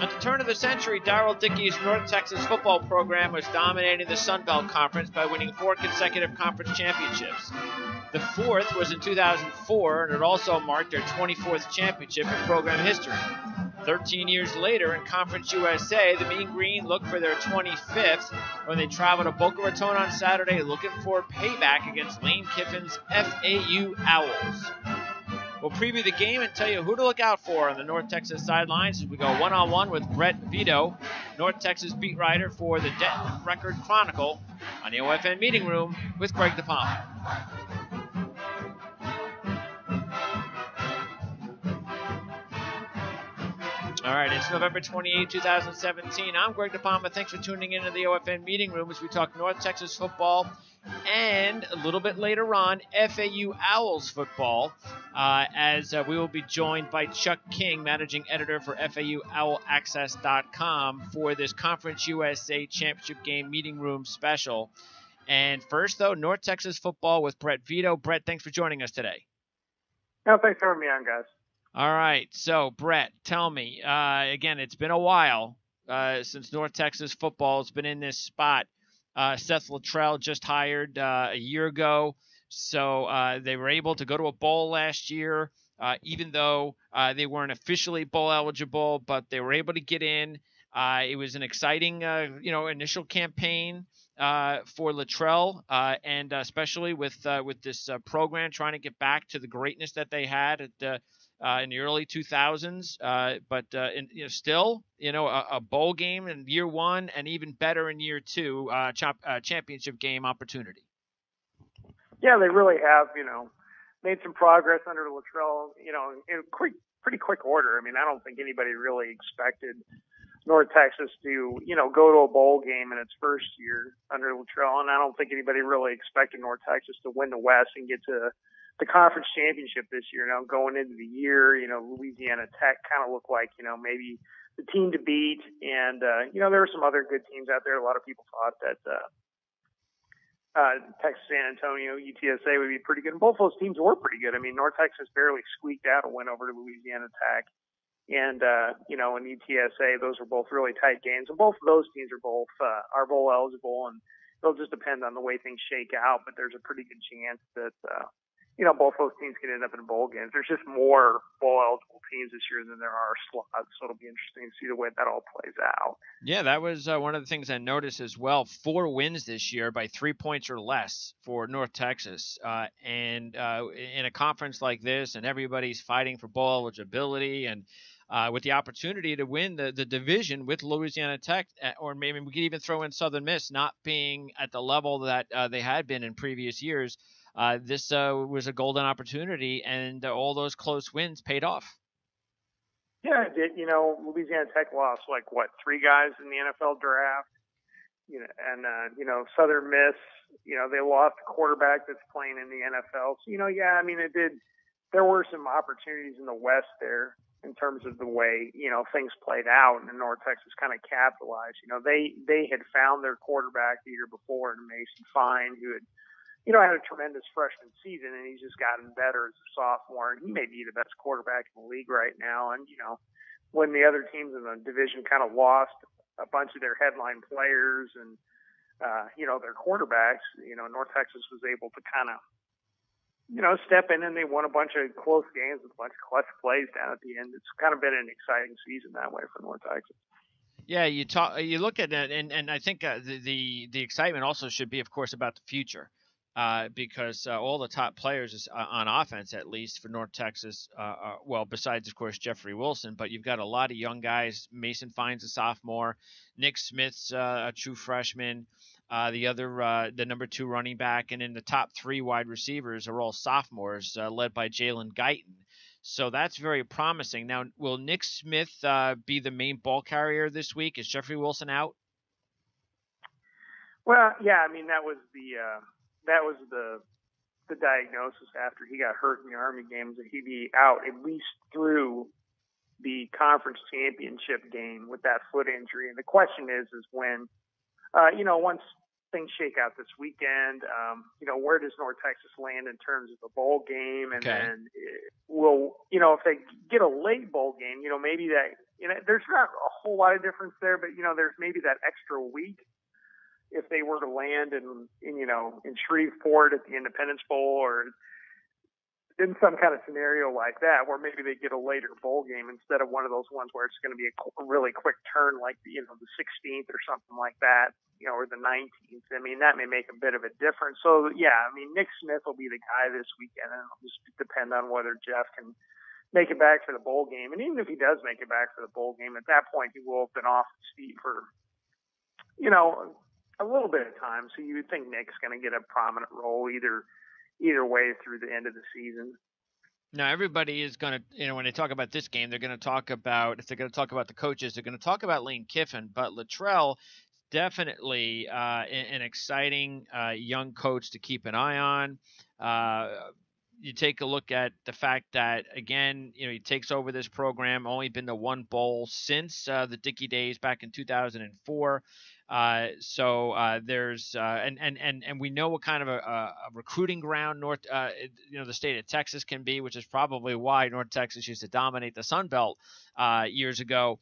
At the turn of the century, Darrell Dickey's North Texas football program was dominating the Sun Belt Conference by winning 4 consecutive conference championships. The fourth was in 2004, and it also marked their 24th championship in program history. 13 years later, in Conference USA, the Mean Green looked for their 25th when they traveled to Boca Raton on Saturday looking for payback against Lane Kiffin's FAU Owls. We'll preview the game and tell you who to look out for on the North Texas sidelines as we go one-on-one with Brett Vito, North Texas beat writer for the Denton Record Chronicle, on the OFN Meeting Room with Greg DePalma. All right, it's November 28, 2017. I'm Greg DePalma. Thanks for tuning in to the OFN Meeting Room as we talk North Texas football and a little bit later on, FAU Owls football, as we will be joined by Chuck King, managing editor for FAUOwlaccess.com, for this Conference USA Championship Game Meeting Room special. And first, though, North Texas football with Brett Vito. Brett, thanks for joining us today. No, thanks for having me on, guys. All right, so Brett, tell me, again, it's been a while since North Texas football has been in this spot. Seth Luttrell just hired a year ago, so they were able to go to a bowl last year, even though they weren't officially bowl eligible, but they were able to get in. It was an exciting, initial campaign for Luttrell, and especially with this program trying to get back to the greatness that they had at in the early 2000s, but still, a bowl game in year one and even better in year two, championship game opportunity. Yeah, they really have, made some progress under Luttrell, in pretty quick order. I mean, I don't think anybody really expected North Texas to, go to a bowl game in its first year under Luttrell, and I don't think anybody really expected North Texas to win the West and get to the conference championship this year. Now, going into the year, Louisiana Tech kind of looked like, maybe the team to beat. And, there were some other good teams out there. A lot of people thought that Texas San Antonio, UTSA would be pretty good. And both those teams were pretty good. I mean, North Texas barely squeaked out a win over to Louisiana Tech. And, in UTSA, those were both really tight games. And both of those teams are both are bowl eligible. And it'll just depend on the way things shake out. But there's a pretty good chance that, both those teams can end up in bowl games. There's just more bowl-eligible teams this year than there are slots, so it'll be interesting to see the way that all plays out. Yeah, that was one of the things I noticed as well. 4 wins this year by 3 points or less for North Texas. And in a conference like this, and everybody's fighting for bowl eligibility, and with the opportunity to win the division with Louisiana Tech, or maybe we could even throw in Southern Miss not being at the level that they had been in previous years. This was a golden opportunity, and all those close wins paid off. Yeah, it did. Louisiana Tech lost 3 guys in the NFL draft. Southern Miss, they lost a quarterback that's playing in the NFL. So, it did. There were some opportunities in the West there in terms of the way, things played out, and North Texas kind of capitalized. They had found their quarterback the year before in Mason Fine, who had had a tremendous freshman season, and he's just gotten better as a sophomore. And he may be the best quarterback in the league right now. And, when the other teams in the division kind of lost a bunch of their headline players and, their quarterbacks, North Texas was able to kind of, step in, and they won a bunch of close games with a bunch of clutch plays down at the end. It's kind of been an exciting season that way for North Texas. Yeah, you look at it, and I think the excitement also should be, of course, about the future. Because all the top players on offense, at least for North Texas, besides, of course, Jeffrey Wilson, but you've got a lot of young guys. Mason Fine's a sophomore. Nick Smith's a true freshman. The number 2 running back, and in the top 3 wide receivers are all sophomores, led by Jalen Guyton. So that's very promising. Now, will Nick Smith be the main ball carrier this week? Is Jeffrey Wilson out? Well, yeah, I mean, that was the diagnosis after he got hurt in the Army games, that he'd be out at least through the conference championship game with that foot injury. And the question is when, once things shake out this weekend, where does North Texas land in terms of a bowl game? And then if they get a late bowl game, maybe that, there's not a whole lot of difference there, but there's maybe that extra week if they were to land in Shreveport at the Independence Bowl or in some kind of scenario like that, where maybe they get a later bowl game instead of one of those ones where it's going to be a really quick turn, like the 16th or something like that, or the 19th. I mean, that may make a bit of a difference. So yeah, I mean, Nick Smith will be the guy this weekend, and it'll just depend on whether Jeff can make it back for the bowl game. And even if he does make it back for the bowl game, at that point he will have been off his feet for a little bit of time. So you would think Nick's going to get a prominent role either way through the end of the season. Now, everybody is going to, when they talk about this game, they're going to talk about, if they're going to talk about the coaches, they're going to talk about Lane Kiffin, but Luttrell, definitely an exciting young coach to keep an eye on. You take a look at the fact that, again, he takes over this program, only been to one bowl since the Dickey days back in 2004. There's and we know what kind of a recruiting ground the state of Texas can be, which is probably why North Texas used to dominate the Sun Belt years ago.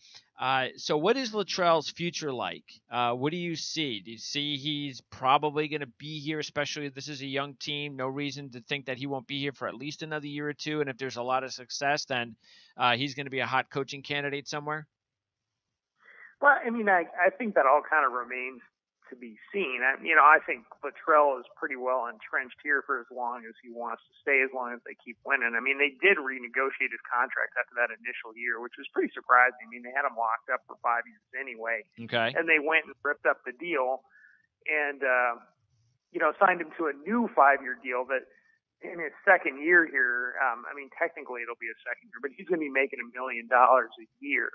So what is Luttrell's future like? What do you see? Do you see he's probably going to be here, especially if this is a young team? No reason to think that he won't be here for at least another year or two. And if there's a lot of success, then he's going to be a hot coaching candidate somewhere. Well, I mean, I think that all kind of remains to be seen. I think Luttrell is pretty well entrenched here for as long as he wants to stay, as long as they keep winning. I mean, they did renegotiate his contract after that initial year, which was pretty surprising. I mean, they had him locked up for 5 years anyway. Okay. And they went and ripped up the deal and, signed him to a new 5-year deal that in his second year here, I mean, technically it'll be a second year, but he's going to be making $1 million a year.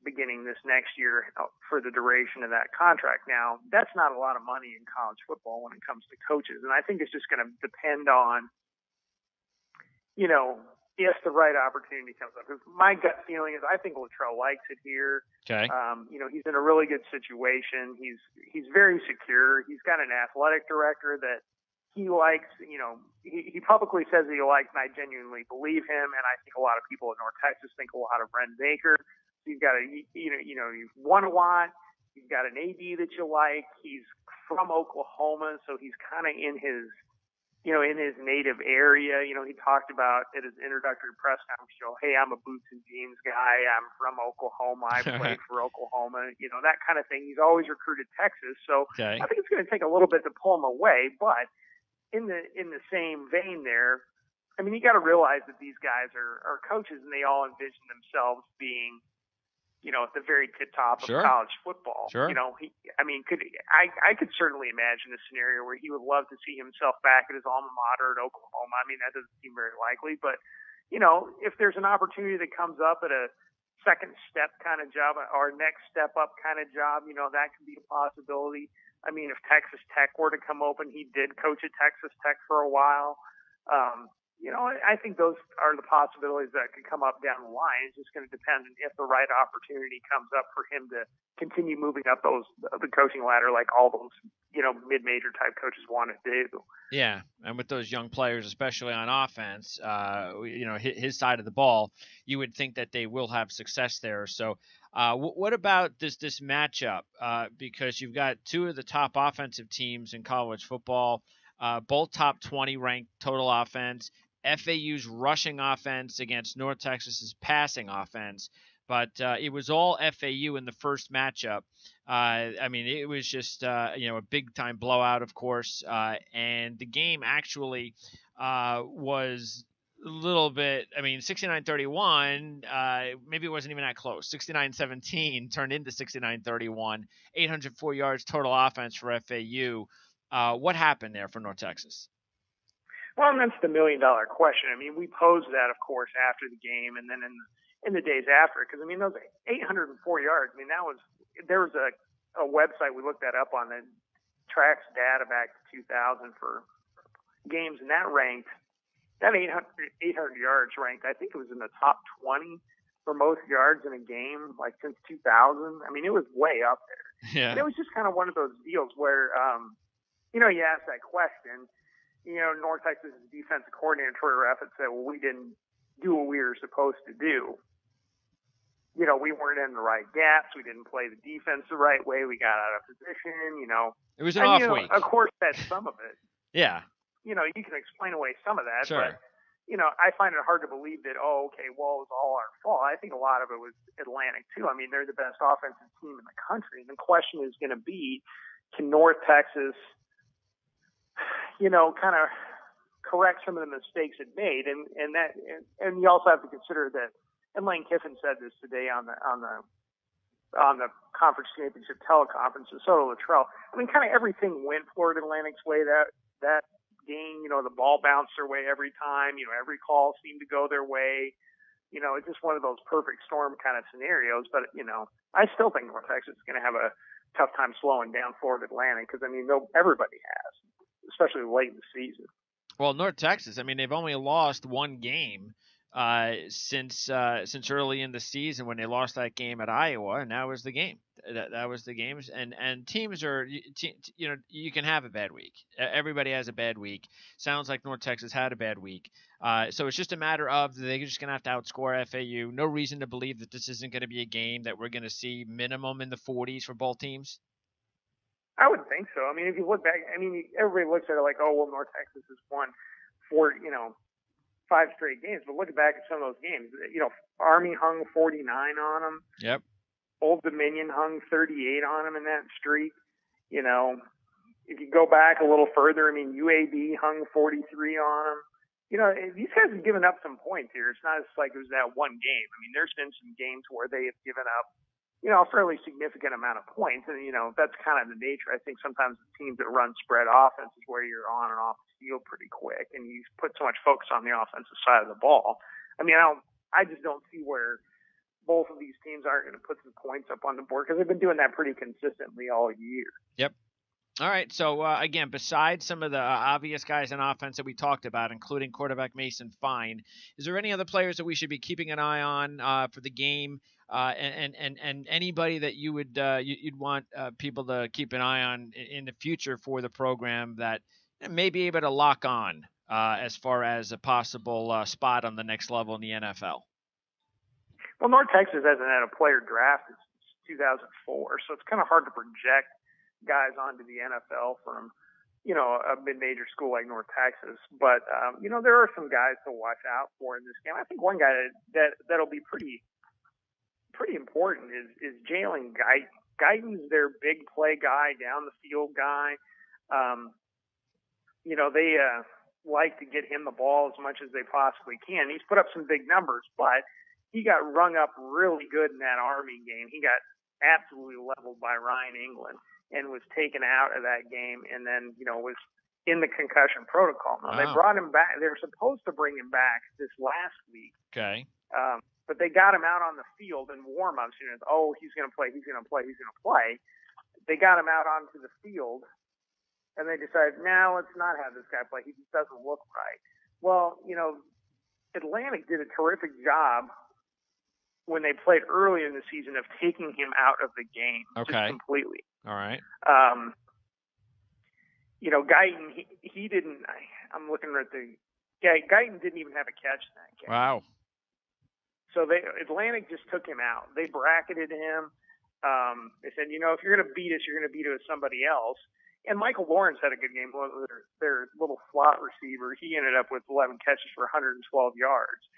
Beginning this next year for the duration of that contract. Now, that's not a lot of money in college football when it comes to coaches. And I think it's just going to depend on, if the right opportunity comes up. Because my gut feeling is I think Luttrell likes it here. Okay. He's in a really good situation. He's very secure. He's got an athletic director that he likes. He publicly says that he likes, and I genuinely believe him. And I think a lot of people in North Texas think a lot of Ren Baker. You've got you've won a lot. You've got an AD that you like. He's from Oklahoma, so he's kind of in his native area. He talked about at his introductory press conference show, hey, I'm a boots and jeans guy. I'm from Oklahoma. I played for Oklahoma. That kind of thing. He's always recruited Texas, so okay. I think it's going to take a little bit to pull him away. But in the same vein there, I mean, you got to realize that these guys are coaches, and they all envision themselves being at the very tip top of college football. Sure. I could certainly imagine a scenario where he would love to see himself back at his alma mater at Oklahoma. I mean, that doesn't seem very likely, but if there's an opportunity that comes up at a second step kind of job or next step up kind of job, that could be a possibility. I mean, if Texas Tech were to come open, he did coach at Texas Tech for a while. I think those are the possibilities that could come up down the line. It's just going to depend on if the right opportunity comes up for him to continue moving up the coaching ladder like all those, mid-major type coaches want to do. Yeah, and with those young players, especially on offense, his side of the ball, you would think that they will have success there. So what about this matchup? Because you've got two of the top offensive teams in college football, both top 20 ranked total offense. FAU's rushing offense against North Texas's passing offense, but it was all FAU in the first matchup. I mean, it was just a big time blowout, of course, and the game actually was a little bit. I mean, 69-31. Maybe it wasn't even that close. 69-17 turned into 69-31. 804 yards total offense for FAU. What happened there for North Texas? Well, and that's the $1 million question. I mean, we posed that, of course, after the game, and then in the days after, because I mean, those 804 yards. I mean, there was a website we looked that up on that tracks data back to 2000 for games, and that 800 yards ranked. I think it was in the top 20 for most yards in a game, like since 2000. I mean, it was way up there. Yeah. And it was just kind of one of those deals where, you ask that question. North Texas' defensive coordinator, Troy Raffett, said, well, we didn't do what we were supposed to do. we weren't in the right gaps. We didn't play the defense the right way. We got out of position, It was an off week. Of course, that's some of it. Yeah. You can explain away some of that, Sure. but, I find it hard to believe that, it was all our fault. I think a lot of it was Atlantic, too. I mean, they're the best offensive team in the country. And the question is going to be, can North Texas, kind of correct some of the mistakes it made? And you also have to consider that, and Lane Kiffin said this today on the conference championship teleconference, and so did Luttrell. I mean, kind of everything went Florida Atlantic's way that game. The ball bounced their way every time. Every call seemed to go their way. It's just one of those perfect storm kind of scenarios. But I still think North Texas is going to have a tough time slowing down Florida Atlantic because everybody has, especially late in the season. Well, North Texas, they've only lost one game since early in the season when they lost that game at Iowa, and that was the game. That was the games. And teams are, you can have a bad week. Everybody has a bad week. Sounds like North Texas had a bad week. So it's just a matter of they're just going to have to outscore FAU. No reason to believe that this isn't going to be a game that we're going to see minimum in the 40s for both teams. I would think so. If you look back, everybody looks at it like, North Texas has won 5 straight games. But looking back at some of those games, Army hung 49 on them. Yep. Old Dominion hung 38 on them in that streak. If you go back a little further, UAB hung 43 on them. These guys have given up some points here. It's not just like it was that one game. There's been some games where they have given up, a fairly significant amount of points. And, that's kind of the nature. I think sometimes the teams that run spread offenses where you're on and off the field pretty quick and you put so much focus on the offensive side of the ball. I just don't see where both of these teams aren't going to put some points up on the board because they've been doing that pretty consistently all year. Yep. All right. So, again, besides some of the obvious guys in offense that we talked about, including quarterback Mason Fine, is there any other players that we should be keeping an eye on for the game? And anybody that you would you'd want people to keep an eye on in the future for the program that may be able to lock on as far as a possible spot on the next level in the NFL? Well, North Texas hasn't had a player draft since 2004, so it's kind of hard to project guys onto the NFL from, a mid-major school like North Texas. But, there are some guys to watch out for in this game. I think one guy that'll be pretty important is Jalen Guyton. Guyton's their big play guy, down the field guy. They like to get him the ball as much as they possibly can. He's put up some big numbers, but he got rung up really good in that Army game. He got absolutely leveled by Ryan England and was taken out of that game and then, was in the concussion protocol. Now, They brought him back. They were supposed to bring him back this last week. Okay. But they got him out on the field in warm-ups. He's going to play, he's going to play, he's going to play. They got him out onto the field, and they decided, let's not have this guy play. He just doesn't look right. Well, Atlantic did a terrific job when they played early in the season of taking him out of the game just completely. All right. Guyton, he didn't. I'm looking at Guyton didn't even have a catch in that game. Wow. So Atlantic just took him out. They bracketed him. They said, if you're going to beat us, you're going to beat us with somebody else. And Michael Lawrence had a good game. Their little slot receiver, he ended up with 11 catches for 112 yards.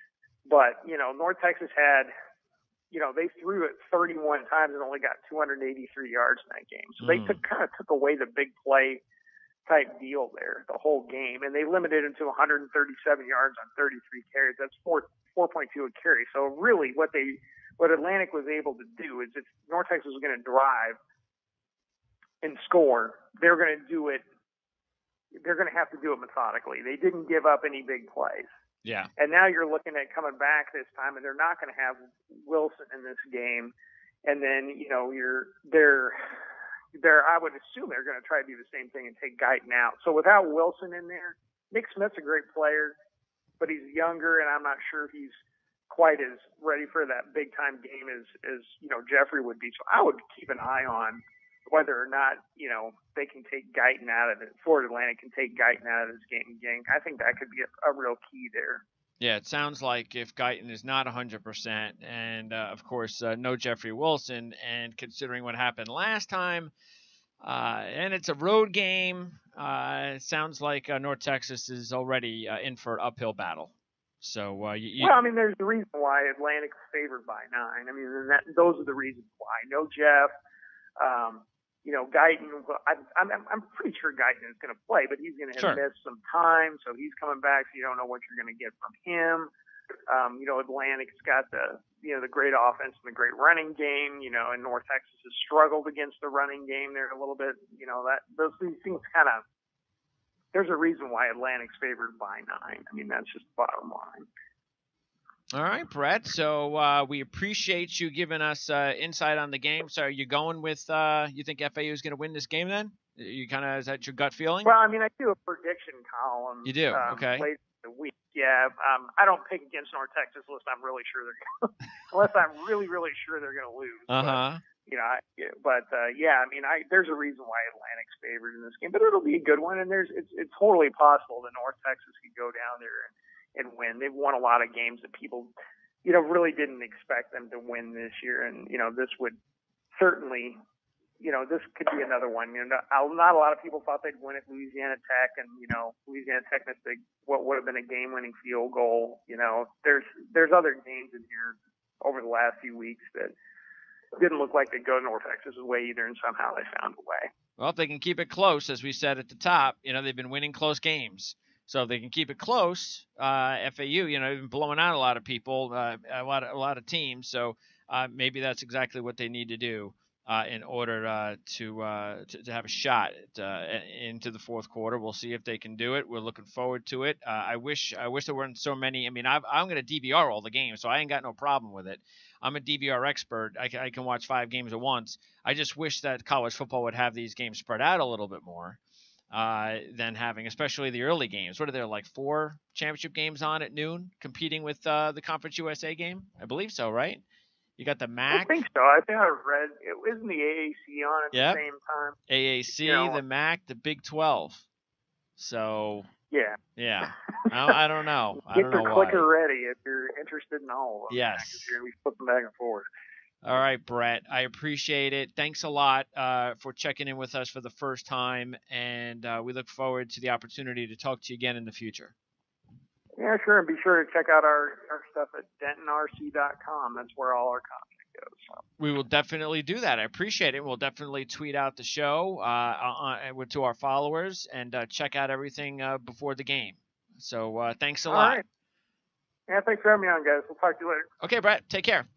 But, North Texas had, they threw it 31 times and only got 283 yards in that game. So they kind of took away the big play type deal there the whole game. And they limited him to 137 yards on 33 carries. That's 4.2 a carry. So really what Atlantic was able to do is if North Texas was going to drive and score, they're going to do it. They're going to have to do it methodically. They didn't give up any big plays. Yeah. And now you're looking at coming back this time, and they're not going to have Wilson in this game. And then I would assume they're going to try to do the same thing and take Guyton out. So without Wilson in there, Nick Smith's a great player, but he's younger, and I'm not sure he's quite as ready for that big time game as Jeffrey would be. So I would keep an eye on whether or not, they can take Guyton out of it. Florida Atlantic can take Guyton out of this game again. I think that could be a real key there. Yeah, it sounds like if Guyton is not 100%, and of course, no Jeffrey Wilson, and considering what happened last time, and it's a road game, it sounds like North Texas is already in for an uphill battle. So, well, I mean, there's the reason why Atlantic's favored by 9. I mean, those are the reasons why. No Jeff. Guyton. I'm pretty sure Guyton is going to play, but he's going to have missed some time, so he's coming back. So you don't know what you're going to get from him. Atlantic's got the great offense and the great running game. And North Texas has struggled against the running game there a little bit. These things kind of. There's a reason why Atlantic's favored by 9. I mean, that's just the bottom line. All right, Brett. So we appreciate you giving us insight on the game. So are you going with you think FAU is going to win this game then? You kind of, is that your gut feeling? Well, I mean, I do a prediction column. You do? Okay. Later in the week. Yeah. I don't pick against North Texas unless I'm really sure they're going to, unless I'm really, really sure they're going to lose. Uh-huh. Yeah, I mean, there's a reason why Atlantic's favored in this game, but it'll be a good one. And it's totally possible that North Texas could go down there and win. They've won a lot of games that people, really didn't expect them to win this year. And, this would certainly, this could be another one. Not a lot of people thought they'd win at Louisiana Tech, and, Louisiana Tech missed what would have been a game-winning field goal. There's other games in here over the last few weeks that didn't look like they'd go North Texas' way either, and somehow they found a way. Well, if they can keep it close, as we said at the top, they've been winning close games. So if they can keep it close, FAU, even blowing out a lot of people, a lot of teams. So maybe that's exactly what they need to do in order to have a shot into the fourth quarter. We'll see if they can do it. We're looking forward to it. I wish there weren't so many. I mean, I'm going to DVR all the games, so I ain't got no problem with it. I'm a DVR expert. I can watch 5 games at once. I just wish that college football would have these games spread out a little bit more. Than having, especially the early games. What are there, like 4 championship games on at noon, competing with the Conference USA game? I believe so, right? You got the MAC. I think so. I think I read it wasn't the AAC on at the same time. AAC, the MAC, the Big 12. So yeah. I don't know. I don't know why. Get your clicker ready if you're interested in all of them. Yes. You're going to be flipping back and forth. All right, Brett, I appreciate it. Thanks a lot for checking in with us for the first time, and we look forward to the opportunity to talk to you again in the future. Yeah, sure, and be sure to check out our stuff at dentonrc.com. That's where all our content goes. So. We will definitely do that. I appreciate it. We'll definitely tweet out the show to our followers and check out everything before the game. So thanks a lot. All right. Yeah, thanks for having me on, guys. We'll talk to you later. Okay, Brett, take care.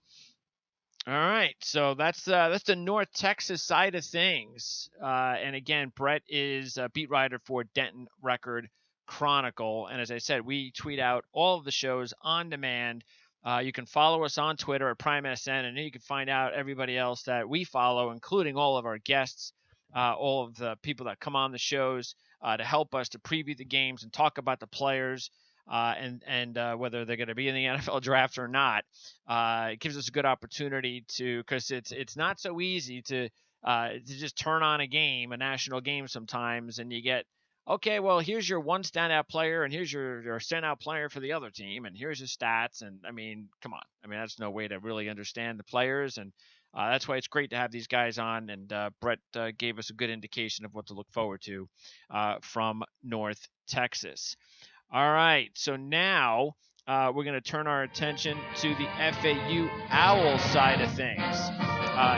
All right, so that's the North Texas side of things. And again, Brett is a beat writer for Denton Record Chronicle. And as I said, we tweet out all of the shows on demand. You can follow us on Twitter at PrimeSN, and then you can find out everybody else that we follow, including all of our guests, all of the people that come on the shows to help us to preview the games and talk about the players. And whether they're going to be in the NFL draft or not, it gives us a good opportunity because it's not so easy to just turn on a national game sometimes, and you get, okay, well, here's your one standout player, and here's your standout player for the other team, and here's his stats, and I mean, come on, I mean, that's no way to really understand the players, and that's why it's great to have these guys on, and Brett gave us a good indication of what to look forward to from North Texas. All right, so now we're going to turn our attention to the FAU Owls side of things.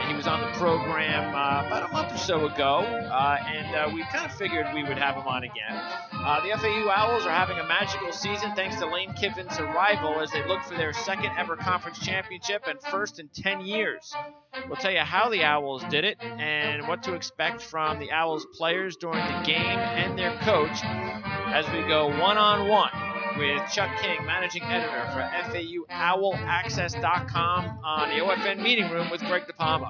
He was on the program about a month or so ago, and we kind of figured we would have him on again. The FAU Owls are having a magical season thanks to Lane Kiffin's arrival as they look for their second ever conference championship and first in 10 years. We'll tell you how the Owls did it and what to expect from the Owls players during the game and their coach as we go one-on-one with Chuck King, managing editor for FAUOwlAccess.com on the OFN meeting room with Greg DePalma.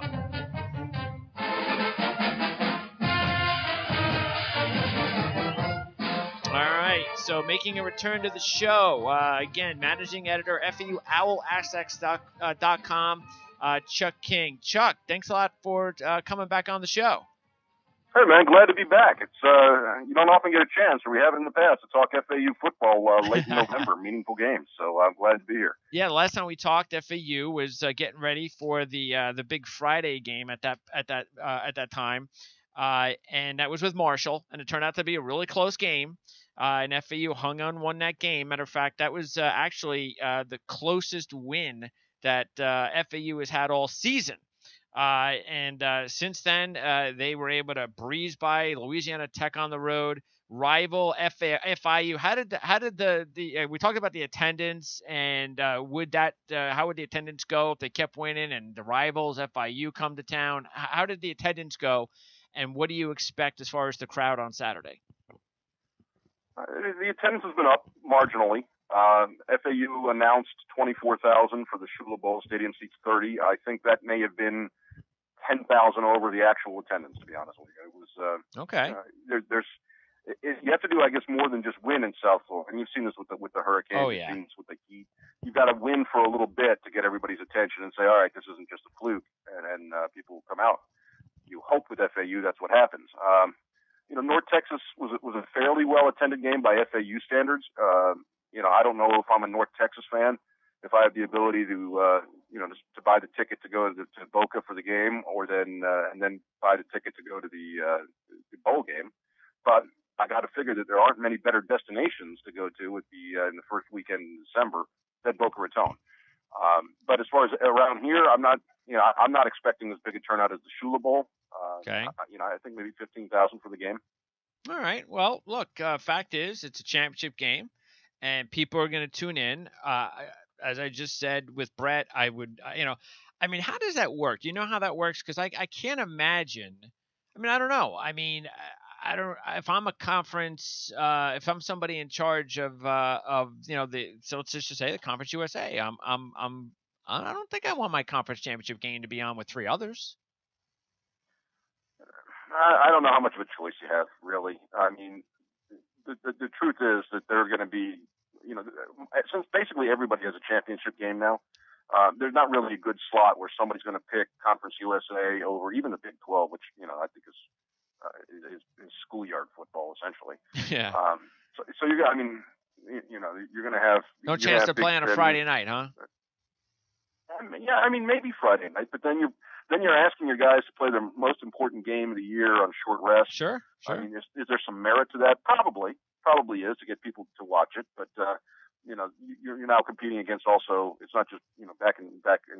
All right, so making a return to the show, again, managing editor, FAUOwlAccess.com, Chuck King. Chuck, thanks a lot for coming back on the show. Hey, man, glad to be back. It's you don't often get a chance, or we have in the past, to talk FAU football late in November, meaningful games. So I'm glad to be here. Yeah, the last time we talked, FAU was getting ready for the Big Friday game at that time, and that was with Marshall, and it turned out to be a really close game. And FAU hung on, won that game. Matter of fact, that was actually the closest win that FAU has had all season. And since then, they were able to breeze by Louisiana Tech on the road, rival FIU. How did the we talked about the attendance, and would that how would the attendance go if they kept winning and the rivals FIU come to town? How did the attendance go, and what do you expect as far as the crowd on Saturday? The attendance has been up marginally. FAU announced 24,000 for the Shula Bowl. Stadium seats 30. I think that may have been 10,000 over the actual attendance, to be honest with you. It was okay. You have to do, I guess, more than just win in South Florida. And you've seen this with the Hurricanes. Oh, yeah. You've seen this with the Heat. You've got to win for a little bit to get everybody's attention and say, all right, this isn't just a fluke, and people will come out. You hope with FAU that's what happens. North Texas was a fairly well attended game by FAU standards. I don't know if I'm a North Texas fan, if I have the ability to buy the ticket to go to Boca for the game, or then and then buy the ticket to go to the bowl game. But I got to figure that there aren't many better destinations to go to in the first weekend in December than Boca Raton. But as far as around here, I'm not expecting as big a turnout as the Shula Bowl. Okay. I think maybe 15,000 for the game. All right. Well, look, fact is, it's a championship game, and people are going to tune in. As I just said with Brett, I would, how does that work? Do you know how that works? Because I can't imagine. I don't know. I don't. If I'm a conference, if I'm somebody in charge of so let's just say the Conference USA, I don't think I want my conference championship game to be on with three others. I don't know how much of a choice you have, really. The truth is that they're going to be, since basically everybody has a championship game now, there's not really a good slot where somebody's going to pick Conference USA over even the Big 12, which, I think is schoolyard football, essentially. Yeah. So you're going to have no chance to play on a Friday night, huh? Yeah, maybe Friday night, but then you're asking your guys to play the most important game of the year on short rest. Sure. Is there some merit to that? Probably is to get people to watch it, but you're now competing against also. It's not just back in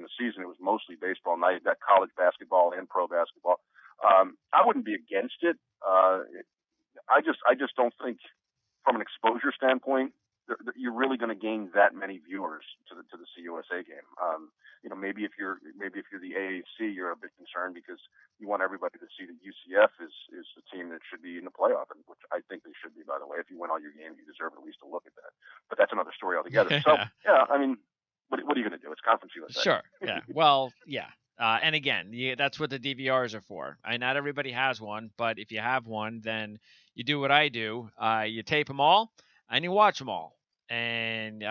the season. It was mostly baseball. Now you've got college basketball and pro basketball. I wouldn't be against it. I just don't think from an exposure standpoint you're really going to gain that many viewers to the CUSA game. Maybe if you're the AAC, you're a bit concerned because you want everybody to see that UCF is the team that should be in the playoff, and which I think they should be, by the way. If you win all your games, you deserve at least to look at that. But that's another story altogether. So yeah, what are you going to do? It's Conference USA. Sure. Yeah. Well, yeah. And again, that's what the DVRs are for. Not everybody has one, but if you have one, then you do what I do. You tape them all and you watch them all. And,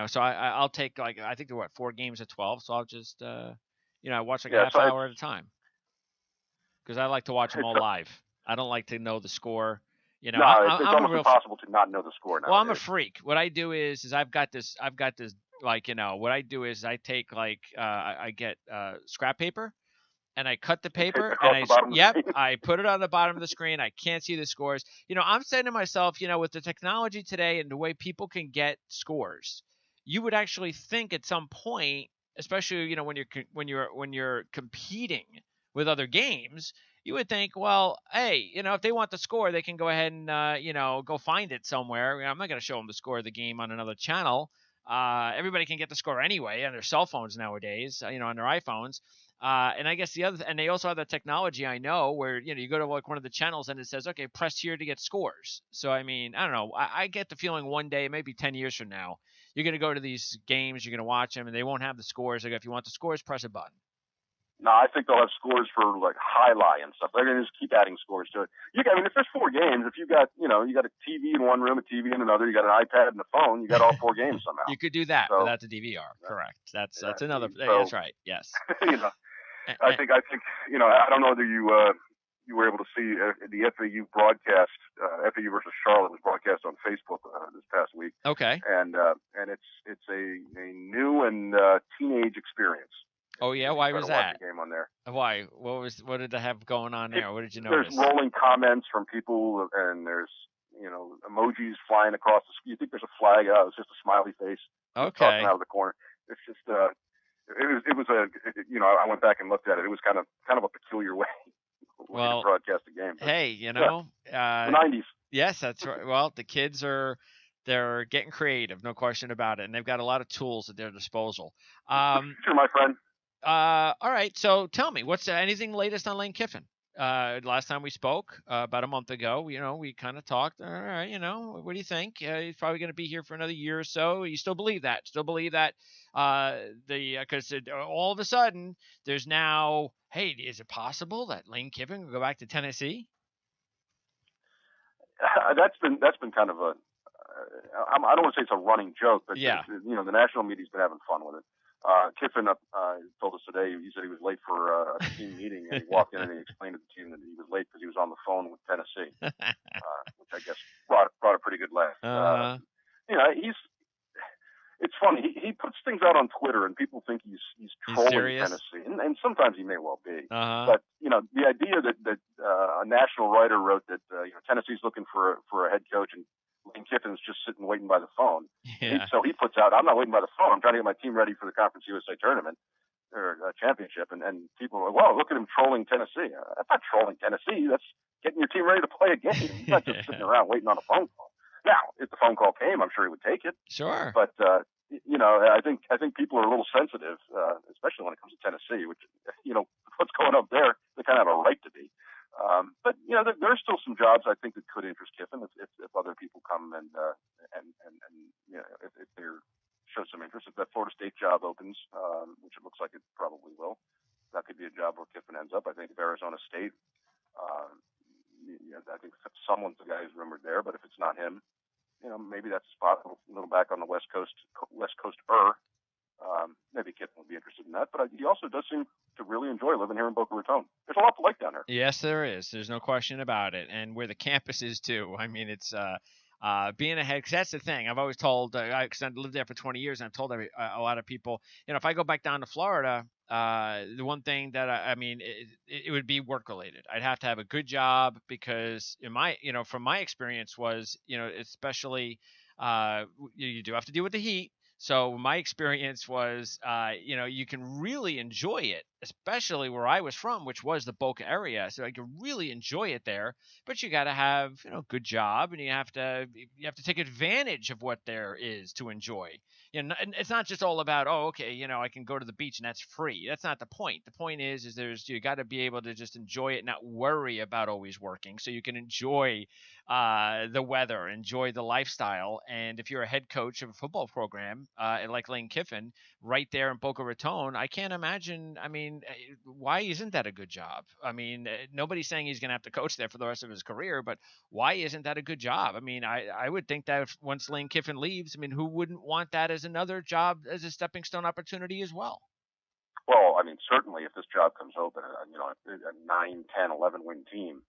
so I'll take I think there were 4 games of 12. So I'll just, I watch a half hour at a time because I like to watch them all live. I don't like to know the score. It's almost impossible to not know the score nowadays. Well, I'm a freak. What I do is I've got this, what I do is I take I get scrap paper and I cut the paper and I put it on the bottom of the screen. I can't see the scores. I'm saying to myself, with the technology today and the way people can get scores, you would actually think at some point, especially, when you're competing with other games, you would think, well, hey, if they want the score, they can go ahead and, go find it somewhere. I'm not going to show them the score of the game on another channel. Everybody can get the score anyway on their cell phones nowadays, on their iPhones. And I guess and they also have the technology, I know, where, you go to one of the channels and it says, okay, press here to get scores. So, I don't know. I get the feeling one day, maybe 10 years from now, you're going to go to these games, you're going to watch them, and they won't have the scores. If you want the scores, press a button. No, I think they'll have scores for highlight and stuff. They're going to just keep adding scores to it. If there's 4 games, if you got a TV in one room, a TV in another, you got an iPad and a phone, you got all 4 games somehow. You could do that without the DVR. Correct. That's another. That's right. Yes. I think I don't know whether you you were able to see the FAU broadcast. FAU versus Charlotte was broadcast on Facebook this past week. Okay. And it's a new and teenage experience. Oh yeah, why was that? Watch the game on there. Why? What did they have going on there? What did you notice? There's rolling comments from people, and there's emojis flying across the screen. You think there's a flag? Oh, it's just a smiley face. Okay. Talking out of the corner. It's just it was I went back and looked at it. It was kind of a peculiar way to broadcast the game. But, hey, the 90s. Yes, that's right. Well, the kids they're getting creative, no question about it, and they've got a lot of tools at their disposal. Sure, my friend. All right, so tell me, what's anything latest on Lane Kiffin? Last time we spoke about a month ago, we kind of talked. All right, what do you think? He's probably going to be here for another year or so. You still believe that? Still believe that? Because all of a sudden there's now, hey, is it possible that Lane Kiffin will go back to Tennessee? That's been kind of a. I don't want to say it's a running joke, but yeah. The national media's been having fun with it. Kiffin told us today, he said he was late for a team meeting, and he walked in and he explained to the team that he was late because he was on the phone with Tennessee, which I guess brought a pretty good laugh. It's funny. He puts things out on Twitter, and people think he's trolling Tennessee, and sometimes he may well be. But the idea that a national writer wrote that Tennessee's looking for a head coach, and Lane Kiffin's just sitting waiting by the phone. Yeah. So he puts out, I'm not waiting by the phone. I'm trying to get my team ready for the Conference USA tournament or championship. And people are like, well, look at him trolling Tennessee. That's not trolling Tennessee. That's getting your team ready to play a game. He's not just sitting around waiting on a phone call. Now, if the phone call came, I'm sure he would take it. Sure. But, I think people are a little sensitive, especially when it comes to Tennessee, which, what's going up there, they kind of have a right to be. But there's still some jobs I think that could interest Kiffin if other people come and if they show some interest. If that Florida State job opens, which it looks like it probably will, that could be a job where Kiffin ends up. I think if Arizona State, I think someone's the guy who's rumored there. But if it's not him, maybe that's a spot a little back on the West Coast. Maybe Kiffin would be interested in that. But he also does seem to really enjoy living here in Boca Raton. There's a lot to like down here. Yes, there is. There's no question about it. And where the campus is, too. I mean, it's being ahead. Because that's the thing. I've always told, because I've lived there for 20 years, and I've told a lot of people, if I go back down to Florida, the one thing that it would be work related. I'd have to have a good job because from my experience was, especially you do have to deal with the heat. So my experience was, you can really enjoy it, especially where I was from, which was the Boca area. So I could really enjoy it there. But you got to have, a good job, and you have to take advantage of what there is to enjoy. And it's not just all about, I can go to the beach and that's free. That's not the point. The point is you got to be able to just enjoy it, not worry about always working, so you can enjoy the weather, enjoy the lifestyle. And if you're a head coach of a football program like Lane Kiffin, right there in Boca Raton, I can't imagine. I mean, why isn't that a good job? I mean, nobody's saying he's going to have to coach there for the rest of his career, but why isn't that a good job? I mean, I would think that if once Lane Kiffin leaves, who wouldn't want that as another job, as a stepping stone opportunity as well? Well, certainly if this job comes open, a 9, 10, 11 win team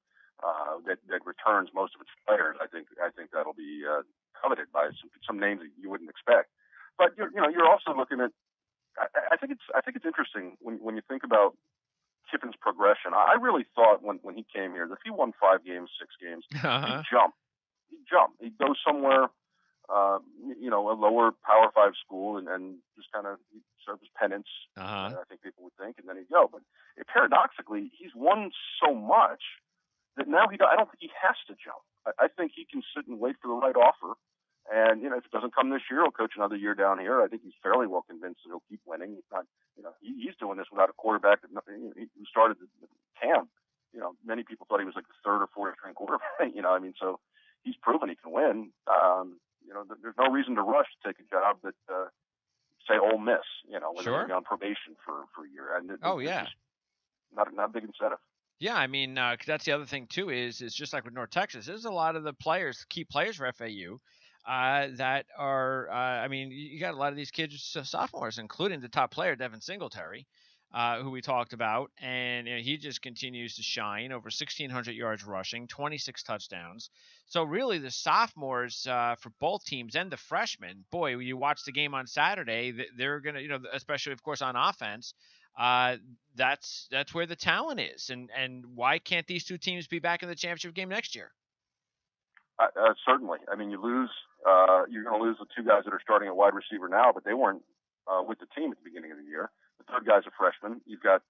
that returns most of its players, I think that'll be coveted by some names that you wouldn't expect. But you're also looking at. I think it's interesting when you think about Kiffin's progression. I really thought when he came here that if he won 5 games, 6 games, he'd jump. He'd go somewhere, a lower Power 5 school and just kind of serve as penance. I think people would think, and then he'd go. But paradoxically, he's won so much that now I don't think he has to jump. I think he can sit and wait for the right offer. And, if it doesn't come this year, he'll coach another year down here. I think he's fairly well convinced that he'll keep winning. He's not, he's doing this without a quarterback who started the camp. Many people thought he was like the 3rd or 4th string quarterback. So he's proven he can win. There's no reason to rush to take a job that, say, Ole Miss, when sure. they're on probation for a year. And yeah. Not a big incentive. Yeah, cause that's the other thing too is just like with North Texas, there's a lot of the key players for FAU that are, you got a lot of these kids, sophomores, including the top player, Devin Singletary. who we talked about, and he just continues to shine. Over 1,600 yards rushing, 26 touchdowns. So really, the sophomores for both teams and the freshmen, boy, when you watch the game on Saturday, they're gonna, especially of course on offense. That's where the talent is, and why can't these two teams be back in the championship game next year? Certainly. I mean, you're going to lose the two guys that are starting at wide receiver now, but they weren't with the team at the beginning of the year. The third guy's a freshman. You've got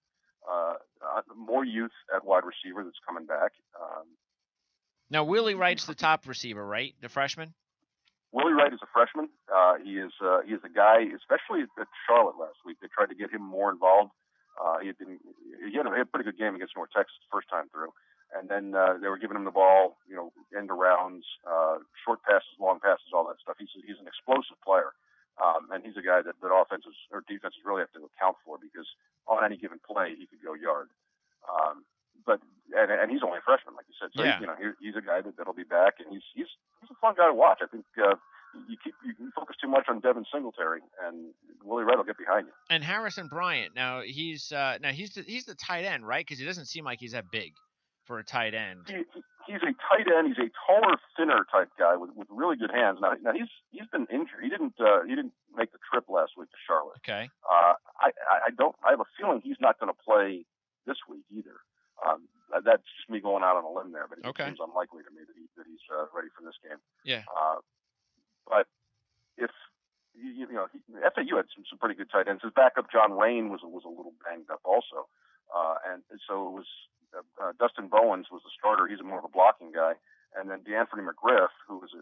more youth at wide receiver that's coming back. Now, Willie Wright's the top receiver, right? The freshman? Willie Wright is a freshman. He is a guy, especially at Charlotte last week. They tried to get him more involved. He had a pretty good game against North Texas the first time through. And then they were giving him the ball, end arounds, short passes, long passes, all that stuff. He's an explosive player, and he's a guy that offenses or defenses really have to account for because on any given play he could go yard. But he's only a freshman, like you said. So yeah. He's a guy that'll be back, and he's a fun guy to watch. I think you focus too much on Devin Singletary, and Willie Wright will get behind you. And Harrison Bryant, now he's the tight end, right? Because he doesn't seem like he's that big for a tight end. He's a tight end. He's a taller, thinner type guy with really good hands. Now he's been injured. He didn't make the trip last week to Charlotte. Okay. I have a feeling he's not going to play this week either. That's just me going out on a limb there, but it seems unlikely to me that he's ready for this game. Yeah. But if FAU had some pretty good tight ends. His backup John Lane was a little banged up also, and so it was. Dustin Bowens was the starter. He's more of a blocking guy. And then DeAnthony McGriff, who was a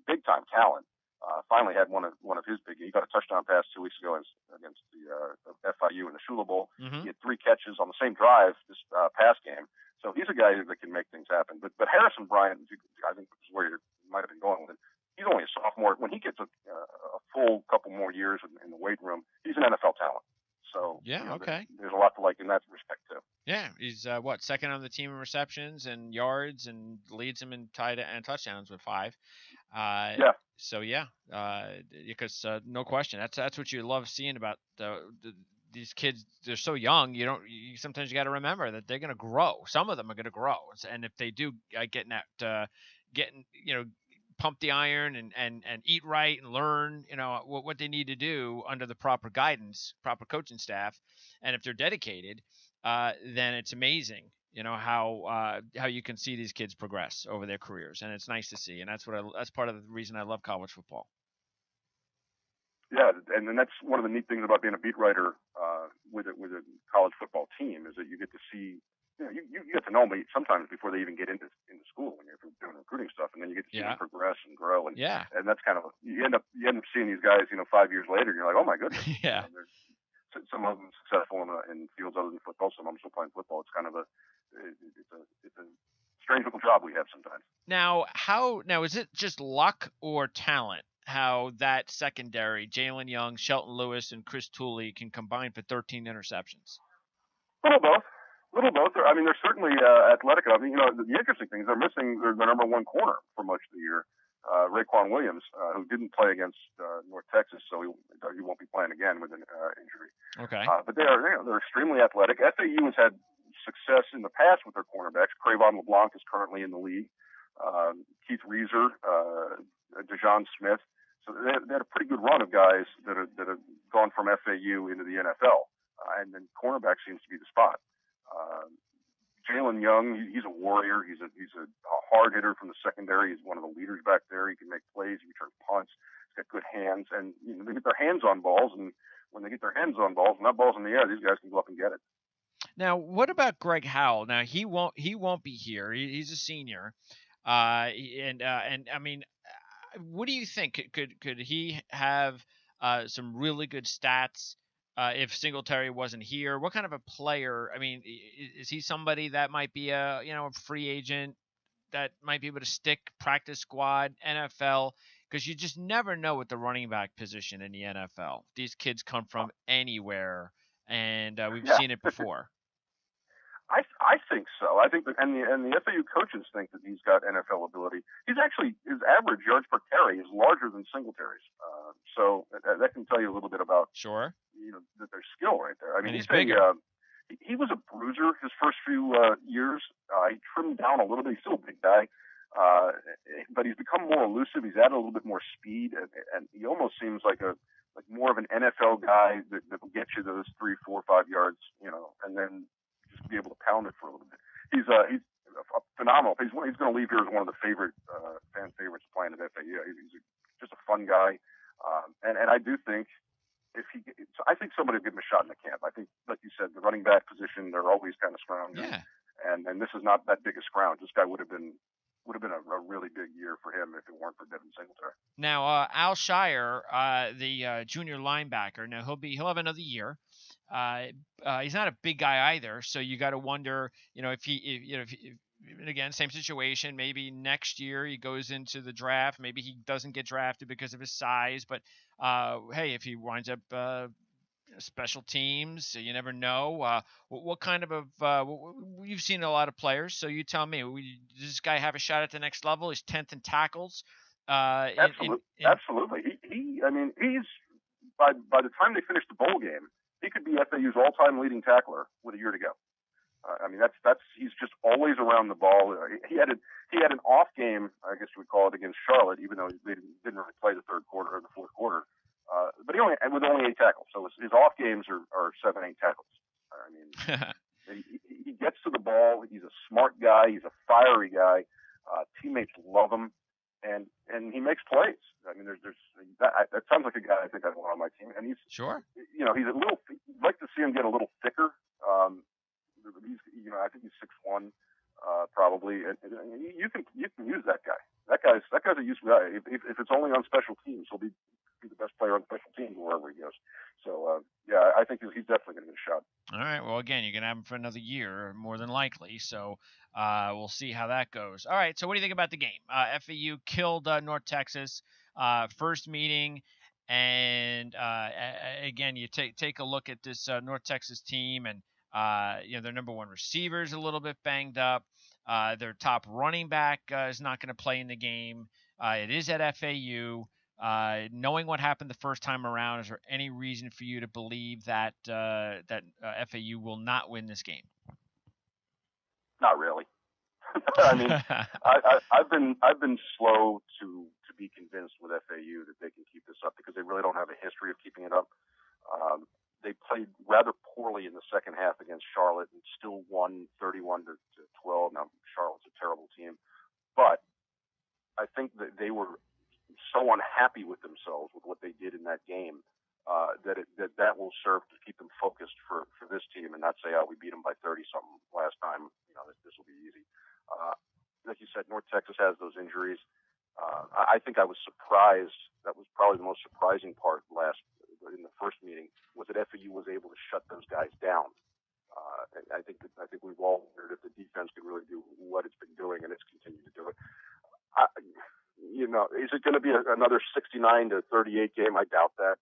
big-time talent, finally had one of his big. He got a touchdown pass 2 weeks ago against the FIU in the Shula Bowl. Mm-hmm. He had 3 catches on the same drive this pass game. So he's a guy that can make things happen. But Harrison Bryant, I think this is where you might have been going with it. He's only a sophomore. When he gets a full couple more years in the weight room, he's an NFL talent. So there's a lot to like in that respect too. Yeah, he's second on the team in receptions and yards, and leads him in and touchdowns with 5. So because no question, that's what you love seeing about these kids. They're so young. Sometimes you got to remember that they're going to grow. Some of them are going to grow, and if they do pump the iron and eat right and learn, what they need to do under the proper guidance, proper coaching staff, and if they're dedicated, then it's amazing, how you can see these kids progress over their careers, and it's nice to see, and that's part of the reason I love college football. Yeah, and then that's one of the neat things about being a beat writer with a college football team is that you get to see. You get to know me sometimes before they even get into school when you're doing recruiting stuff, and then you get to see them progress and grow, and that's kind of you end up seeing these guys 5 years later, and you're like, oh my goodness, yeah. Some of them successful in fields other than football, some of them still playing football. It's kind of a strange little job we have sometimes. Now is it just luck or talent? How that secondary, Jalen Young, Shelton Lewis, and Chris Tooley can combine for 13 interceptions? A little both. I mean, they're certainly athletic. I mean, the interesting thing is they're missing their number one corner for much of the year, Raekwon Williams, who didn't play against North Texas, so he won't be playing again with an injury. Okay. But they're extremely athletic. FAU has had success in the past with their cornerbacks. Cravon LeBlanc is currently in the league. Keith Reeser, DeJon Smith. So they had a pretty good run of guys that have gone from FAU into the NFL, and then cornerback seems to be the spot. Jalen Young, he's a warrior. He's a hard hitter from the secondary. He's one of the leaders back there. He can make plays. He returns punts. He's got good hands, and they get their hands on balls. And when they get their hands on balls, not balls in the air, these guys can go up and get it. Now, what about Greg Howell? Now he won't be here. He's a senior, and I mean, what do you think? Could he have some really good stats? If Singletary wasn't here, what kind of a player? I mean, is he somebody that might be a free agent that might be able to stick, practice squad, NFL? Because you just never know with the running back position in the NFL. These kids come from anywhere, and we've seen it before. I think so. I think that, and the FAU coaches think that he's got NFL ability. His average yards per carry is larger than Singletary's. So that can tell you a little bit about. Sure. their skill right there. I mean, and he's bigger. He was a bruiser his first few years. He trimmed down a little bit. He's still a big guy, but he's become more elusive. He's added a little bit more speed, and he almost seems like more of an NFL guy that will get you those 3, 4, 5 yards, and then just be able to pound it for a little bit. He's phenomenal. He's going to leave here as one of the fan favorites playing at FAU. He's just a fun guy, and I do think. I think somebody will give him a shot in the camp. I think, like you said, the running back position, they're always kind of scrounging. Yeah. And this is not that big a scrounge. This guy would have been a really big year for him if it weren't for Devin Singletary. Now, Al Shire, the junior linebacker. Now he'll have another year. He's not a big guy either, so you got to wonder, again, same situation. Maybe next year he goes into the draft. Maybe he doesn't get drafted because of his size. But hey, if he winds up special teams, you never know. What kind of you've seen a lot of players, so you tell me. Does this guy have a shot at the next level? He's 10th in tackles. Absolutely. He's by the time they finish the bowl game, he could be FAU's all-time leading tackler with a year to go. He's just always around the ball. He had an off game, I guess you would call it, against Charlotte, even though they didn't really play the third quarter or the fourth quarter. But he only 8 tackles, so his off games are 7, 8 tackles. He gets to the ball. He's a smart guy. He's a fiery guy. Teammates love him, and he makes plays. That sounds like a guy I think I'd want on my team. And he's sure. He's a little. You'd like to see him get a little thicker. I think he's 6'1", probably. And you can use that guy. That guy's a useful guy. If it's only on special teams, he'll be the best player on special teams wherever he goes. So I think he's definitely going to get a shot. All right. Well, again, you're going to have him for another year, more than likely. So we'll see how that goes. All right. So what do you think about the game? FAU killed North Texas first meeting. And again, you take a look at this North Texas team, and their number one receiver is a little bit banged up. Their top running back is not going to play in the game. It is at FAU. Knowing what happened the first time around, is there any reason for you to believe that FAU will not win this game? Not really. I've been slow to be convinced with FAU that they can keep this up because they really don't have a history of keeping it up. They played rather poorly in the second half against Charlotte and still won 31-12. Now Charlotte's a terrible team, but I think that they were so unhappy with themselves with what they did in that game that will serve to keep them focused for this team and not say, oh, we beat them by 30 something last time. This will be easy. Like you said, North Texas has those injuries. I think I was surprised. That was probably the most surprising part in the first meeting was that FAU was able to shut those guys down. I think we've all wondered if the defense could really do what it's been doing, and it's continued to do it. Is it going to be another 69-38 game? I doubt that.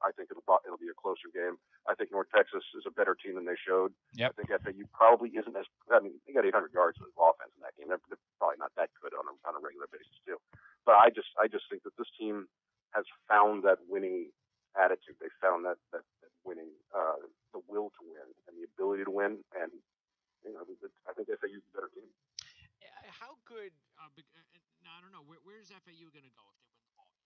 I think it'll be a closer game. I think North Texas is a better team than they showed. Yep. I think FAU probably isn't as. They got 800 yards of offense in that game. They're probably not that good on a regular basis too. But I just think that this team has found that winning attitude. They found that winning, the will to win and the ability to win. And I think FAU is a better team. How good? Now I don't know. Where's FAU going to go if they win the ball game?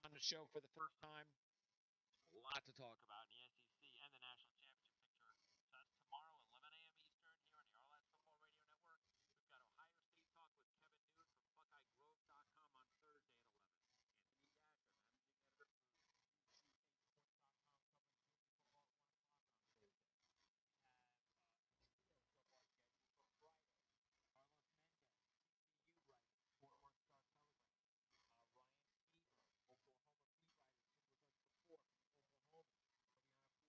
On the show for the first time. A lot to talk about in the SEC and the national championship picture. So that's tomorrow, 11 a.m. Eastern, here on the Arlats Football Radio Network. We've got Ohio State Talk with Kevin Newt from BuckeyeGrove.com on Thursday at 11. Anthony Dasher, managing editor for UKSports.com, covering Georgia football at 1 o'clock on Thursday. We have video football schedule for Friday. Carlos Mendez, TCU writer, Fort Worth Star Telegram. Ryan Eagle, Oklahoma beat writer, been with us before from Oklahoma. He'll be on at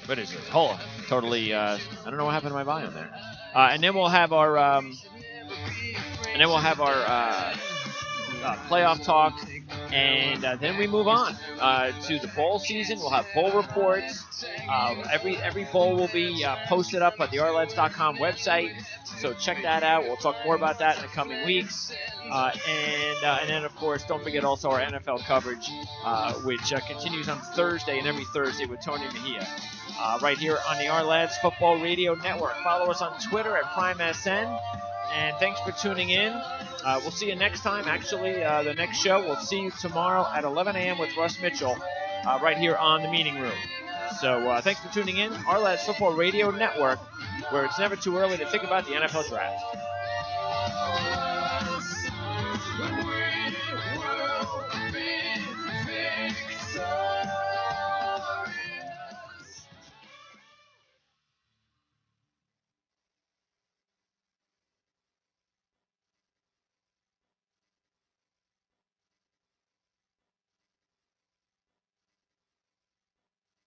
What is it? Hold on. Totally. I don't know what happened to my volume there. And then we'll have our. Playoff talk, and then we move on to the bowl season. We'll have bowl reports. Every bowl will be posted up at the rlads.com website, so check that out. We'll talk more about that in the coming weeks. And then, of course, don't forget also our NFL coverage, which continues on Thursday and every Thursday with Tony Mejia. Right here on the Our Football Radio Network. Follow us on Twitter at PrimeSN. And thanks for tuning in. We'll see you next time. Actually, the next show, we'll see you tomorrow at 11 a.m. with Russ Mitchell right here on the Meeting Room. So thanks for tuning in. Our Football Radio Network, where it's never too early to think about the NFL Draft.